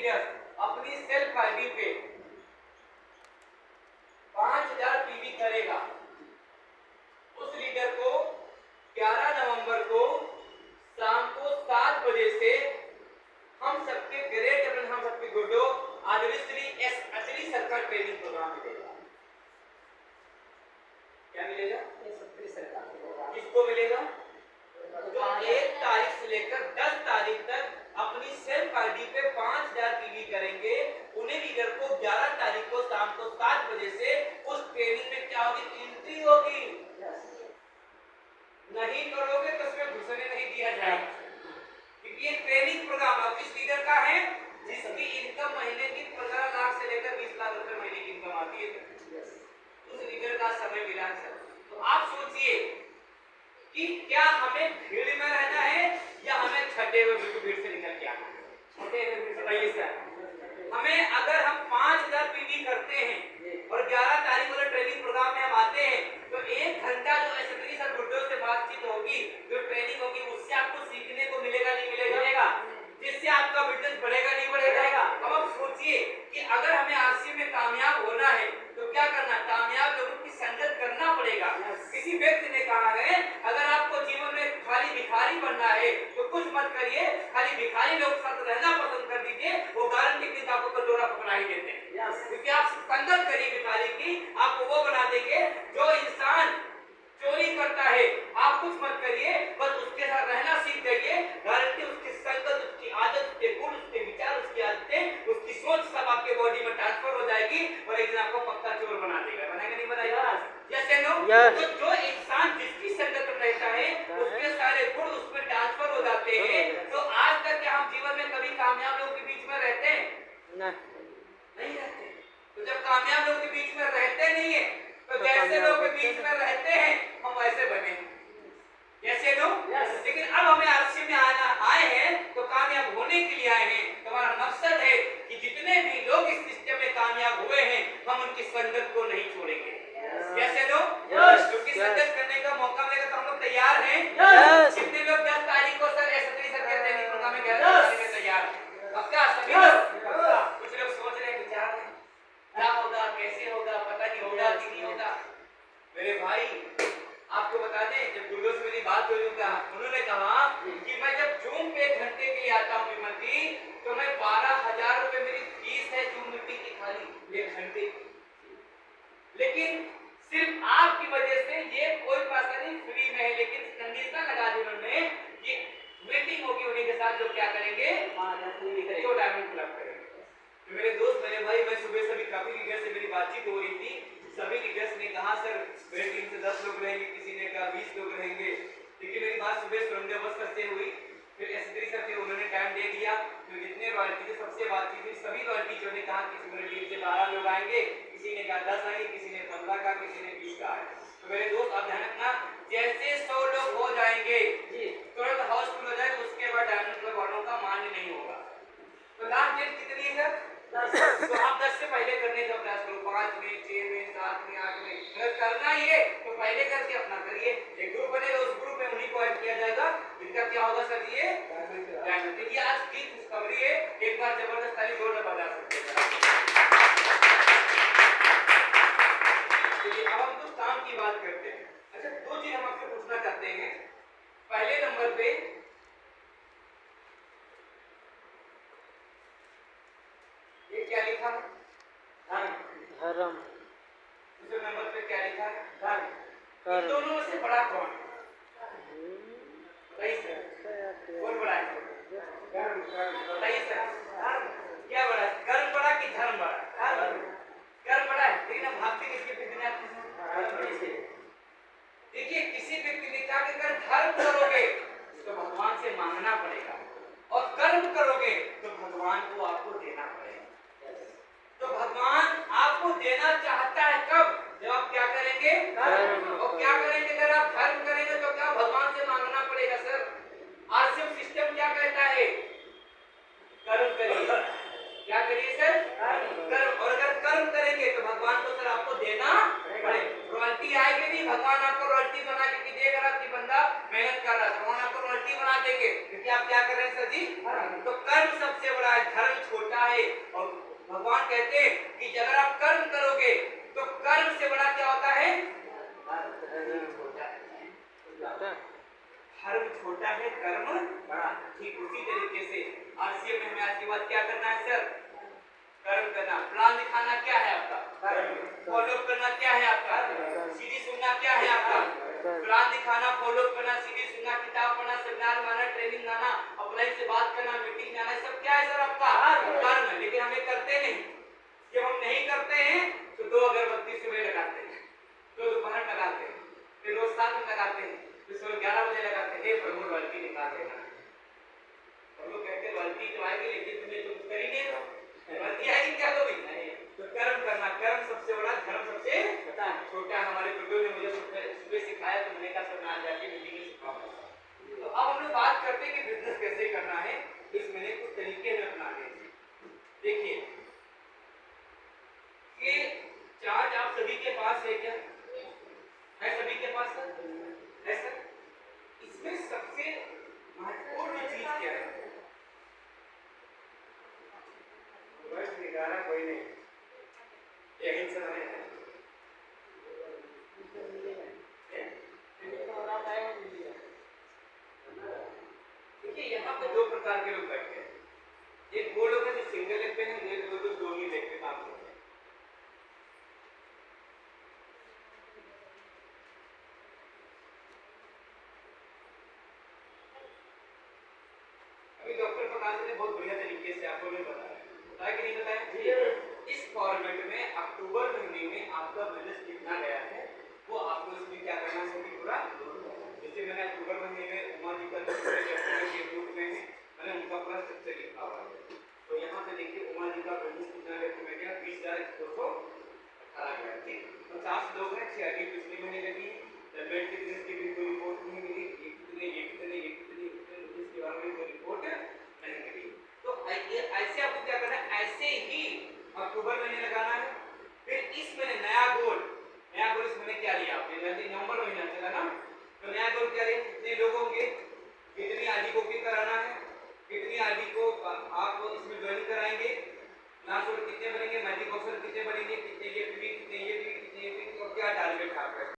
Leader अपनी self ID पे 5000 PV करेगा, उस लीडर को 11 नवंबर को शाम को 7 बजे से हम सबके ग्रेट अपन हम सबके गुड्डो आदरणीय एस अचली सरकार ट्रेनिंग प्रोग्राम मिलेगा। क्या मिलेगा? किसको मिलेगा? जो 1 तारीख से लेकर 10 तारीख तक अपनी सेल्फ आईडी पे 5000 पीवी करेंगे, उन्हें लीडर को 11 तारीख को शाम को 7 बजे से उस ट्रेनिंग में क्या होगी? एंट्री होगी। नहीं करोगे तो उसमें घुसने नहीं दिया जाएगा, क्योंकि ये ट्रेनिंग प्रोग्राम किस लीडर का है? जिसकी इनकम महीने की 15 लाख से लेकर 20 लाख रुपए महीने की इनकम आती है, उस लीडर का समय मिला है। तो आप सोचिए कि क्या हमें भीड़ में रहना है या हमें छठे हुए भीड़ से निकल के आना है? छठे हुए बताइए सर। हमें अगर हम 5000 पीवी करते हैं और 11 तारीख वाले ट्रेनिंग प्रोग्राम में हम आते हैं, तो 1 घंटा जो एसएससी सर गुड्डो से बातचीत होगी, जो ट्रेनिंग होगी, उससे आपको सीखने को मिलेगा नहीं मिलेगा? जिससे आपका बिजनेस बढ़ेगा नहीं बढ़ेगा? अब आप सोचिए कि अगर हमें आरसी में कामयाब होना है तो क्या करना? कामयाब लोगों की संगत करना पड़ेगा। किसी व्यक्ति ने कहा है, अगर आपको जीवन में खाली भिखारी बनना है तो कुछ मत करिए, खाली भिखारी लोग साथ रहना पसंद कर दीजिए, वो गारंटी के आपको कटोरा पकड़ा ही देते हैं। क्योंकि आप संगत करिए भिखारी की, आपको वो बना देंगे। जो इंसान चोरी करता है, आप कुछ मत करिए, बस उसके साथ रहना सीख जाइए, गारंटी उसकी संगत, उसकी आदत, उसके गुण, उसके विचार, उसकी आदतें, उसकी सोच सब आपके बॉडी में ट्रांसफर हो जाएगी और एक दिन आपको पक्का चोर बना देगा। बनाएगा नहीं बनाएगा? जैसे नो तो जो इंसान जिसकी संगत में रहता है उसके सारे गुण उसमें ट्रांसफर हो जाते हैं। तो आज तक क्या हम जीवन में कभी कामयाब लोगों के बीच में रहते हैं? नहीं रहते। तो जब कामयाब लोगों के बीच में रहते नहीं है, तो जैसे लोगों के बीच में रहते हैं हम वैसे बने, जैसे लोग। लेकिन अब हमें आरसी में आए हैं तो कामयाब होने के लिए आए हैं। तो हमारा मकसद है कि जितने भी लोग इस सिस्टम में कामयाब हुए हैं, हम उनकी संगत को नहीं छोड़ेंगे। कैसे लोग? क्योंकि संगत करने का मौका मिलेगा तो हम लोग तैयार हैं। कितने लोग 10 तारीख को सर एसएससी सर के ट्रेनिंग प्रोग्राम में 11 तारीख में तैयार हैं? पक्का सभी लोग? कुछ लोग सोच रहे हैं, विचार रहे हैं, क्या होगा, कैसे होगा, पता नहीं होगा कि नहीं होगा। मेरे भाई आपको बता दें, जब गुरुदेव से मेरी बात हुई उन्होंने कहा कि मैं जब जूम पे 1 घंटे के लिए आता हूँ विमल जी, तो मैं 12,000 रुपए मेरी फीस है जूम मीटिंग की, खाली 1 घंटे। लेकिन सिर्फ आपकी वजह से ये कोई पैसा नहीं, फ्री में है, लेकिन कंडीशन लगा दी उन्होंने कि मीटिंग होगी उन्हीं के साथ जो क्या करेंगे, जो डायमंड क्लब करेंगे। तो मेरे दोस्त, मेरे भाई, मैं सुबह सभी काफी लीडर से मेरी बातचीत हो रही थी। सभी लीडर्स ने कहा सर मेरी टीम से 10 लोग रहेंगे, किसी ने कहा 20 लोग रहेंगे। लेकिन मेरी बात सुबह सुरंगा बस करते हुई, फिर एसएससी सर थे, उन्होंने टाइम दे दिया। तो जितने रॉयल्टी थे सबसे बातचीत हुई, सभी रॉयल्टी ने कहा कि मेरी टीम से 12 लोग आएंगे, किसी ने कहा 10 आएंगे, किसी ने 15 का, किसी ने 20 का। तो मेरे दोस्त आप ध्यान रखना, जैसे 100 लोग हो जाएंगे तुरंत हाउसफुल हो जाएगा, उसके बाद डायमंड क्लब वालों का मान्य नहीं होगा। तो लास्ट डेट कितनी है सर? 10। तो आप 10 से पहले करने का प्रयास करो, 5 में, 6 में, 7 में, 8 में। अगर करना ही है तो पहले करके अपना करिए। एक ग्रुप बनेगा, उस ग्रुप में उन्हीं को ऐड किया जाएगा। इनका क्या होगा सर? ये डायमंड। ये आज की खुशखबरी है, एक बार जबरदस्त ताली जोर से बजा सकते हैं। अब हम कुछ काम की बात करते हैं। अच्छा, 2 चीज हम आपसे पूछना चाहते हैं। पहले नंबर पे ये क्या लिखा है? धर्म। दूसरे नंबर पे क्या लिखा है? धर्म। इन दोनों में से बड़ा कौन है? बताइए सर, कौन बड़ा है? बताइए सर, क्या बड़ा है? कर्म बड़ा कि धर्म बड़ा? कर्म बड़ा है। लेकिन हम भागते किसके पीछे आते हैं? देखिए, किसी व्यक्ति ने कहा कि अगर धर्म करोगे तो भगवान से मांगना पड़ेगा, और कर्म करोगे तो भगवान को आपको देना पड़ेगा। तो भगवान आपको देना चाहता है कब? जब आप क्या करेंगे? धर्म। और क्या करेंगे? अगर आप धर्म करेंगे तो क्या भगवान से मांगना पड़ेगा सर? आरसीएम सिस्टम क्या कहता है? कर्म करिए। क्या करिए सर? कर्म। और अगर कर्म करेंगे तो भगवान को सर आपको देना पड़ेगा। रॉयल्टी आएगी नहीं, भगवान आपको रॉयल्टी बना के देगा। कि बंदा मेहनत कर रहा है, भगवान आपको रॉयल्टी बना देंगे, क्योंकि आप क्या कर रहे हैं सर जी? तो कर्म सबसे बड़ा है, धर्म छोटा है। भगवान कहते हैं कि अगर आप कर्म करोगे तो कर्म से बड़ा क्या होता है? धर्म छोटा है, कर्म बड़ा। ठीक उसी तरीके से आरसीएम में हमें आज के बाद क्या करना है सर? कर्म करना। प्लान दिखाना क्या है आपका? फॉलो करना क्या है आपका? सीधी सुनना क्या है आपका? प्लान दिखाना, फॉलो करना, सीधी सुनना, किताब पढ़ना, सेमिनार में आना, ट्रेनिंग आना, अपलाइन से बात करना, मीटिंग में आना, सब क्या है सर आपका? कर्म है। लेकिन हमें करते नहीं। जब हम नहीं करते हैं तो 2 अगरबत्ती सुबह लगाते हैं, 2 दोपहर लगाते हैं, फिर रोज 7 में लगाते हैं, फिर सुबह 11 बजे लगाते हैं। हे प्रभु गलती निकाल देना। प्रभु कहते हैं गलती तो आएगी लेकिन तुम्हें तुम कर ही नहीं रहो। गलती आएगी क्या कभी नहीं। तो कर्म करना, कर्म सबसे बड़ा, धर्म सबसे छोटा। हमारे गुरुदेव ने मुझे सुबह सिखाया तो मैंने कहा सर मैं आज जाके मीटिंग में सिखाऊंगा। तो अब हम लोग बात करते हैं कि बिजनेस कैसे करना है। इस महीने कुछ तरीके हमें अपनाने हैं। देखिए कि चार्ज आप सभी के पास है क्या? है सभी के पास सर? है सर? इसमें सबसे महत्वपूर्ण चीज क्या है? बस निकाला कोई नहीं। यही सर है। देखिए यहाँ पे 2 प्रकार के लोग बैठे हैं। एक वो लोग हैं जो सिंगल लेग पे हैं, एक लोग जो दोनों लेग पे काम करते हैं। अभी डॉक्टर प्रकाश ने बहुत बढ़िया तरीके से आपको भी बताया कि नहीं बताया? इस फॉर्मेट में अक्टूबर महीने में आपका बिजनेस कितना गया है वो आपको इसमें क्या करना है पूरा। जैसे मैंने अक्टूबर महीने में उमा जी का के रूप में मैंने उनका पूरा स्ट्रक्चर लिखा हुआ है। तो यहाँ पे देखिए उमा जी का बिजनेस कितना गया? 20,218 गया। ठीक, 50 लोग हैं, 6 पिछले महीने लगी। पेमेंट के बिजनेस की भी कोई रिपोर्ट नहीं मिली। ये कितने इसके बारे में कोई रिपोर्ट नहीं मिली। तो ऐसे आपको क्या करना है? ऐसे ही अक्टूबर महीने लगाना है। फिर इस महीने नया गोल इस महीने क्या लिया आपने? नवंबर महीना चला ना, तो नया गोल क्या लिया? कितने लोग होंगे, कितनी आईडी कॉपी कराना है, कितनी आईडी को आप इसमें ज्वाइन कराएंगे, लास्ट कितने बनेंगे, मैजिक बॉक्सर कितने बनेंगे, कितने ये कितने और क्या टारगेट आपका